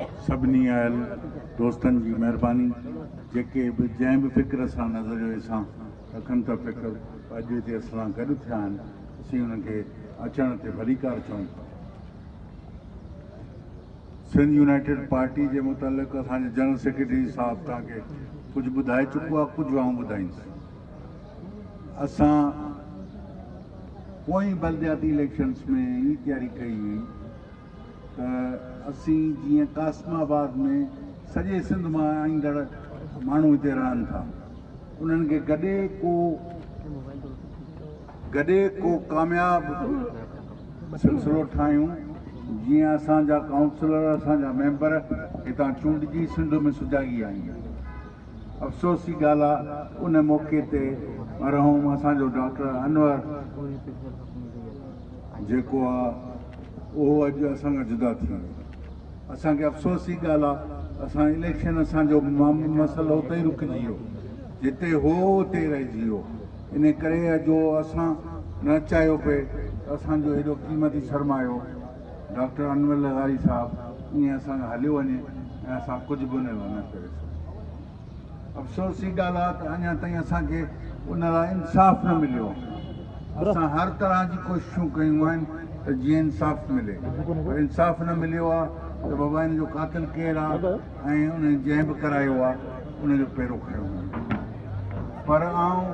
सभिनी आयल दोस्तनि जी महिरबानी, जेके बि जंहिं बि फ़िक्र सां नज़रियो सां रखनि था फ़िक्र अॼु हिते असां गॾु थिया आहिनि, असीं उनखे अचण ते भलीकार चऊं। सिंध यूनाइटेड पार्टी जे मुतालिक़ असांजे जनरल सेक्रेटरी साहब तव्हांखे कुझु ॿुधाए चुको आहे, कुझु आऊं ॿुधाईंदुसि। असां पोइ बलदियाती इलेक्शन्स में ई तयारी कई हुई त असीं जीअं कासमाबाद में सॼे सिंध मां ईंदड़ माण्हू हिते रहनि था, उन्हनि खे गॾे को कामयाब सिलसिलो ठाहियूं, जीअं असांजा काउंसलर असांजा मेंबर हितां चूंडजी सिंध में सुजागी आहिनि। अफ़सोस जी ॻाल्हि आहे उन मौक़े ते मरहूम असांजो डॉक्टर अनवर जेको आहे उहो अॼु असांखां जुदा थी वियो। असांखे अफ़सोस जी ॻाल्हि आहे असां इलेक्शन असांजो मसइलो उते ई रुकिजी वियो, जिते हो उते रहिजी वियो। इन करे अॼु असां न चाहियो पिए असांजो हेॾो क़ीमती सरमायो डॉक्टर अनवर लगारी साहब ईअं असांखां हलियो वञे ऐं असां कुझु बि न करे सघूं। अफ़सोस जी ॻाल्हि आहे त अञा ताईं असांखे उन लाइ इंसाफ़ न मिलियो। असां हर तरह जी कोशिशूं कयूं आहिनि त जीअं इंसाफ़ मिले, पर इंसाफ़ न मिलियो आहे त बाबा हिन जो क़ातिल केरु आहे ऐं उन जंहिं बि करायो आहे उनजो पहिरों खयों। पर आऊं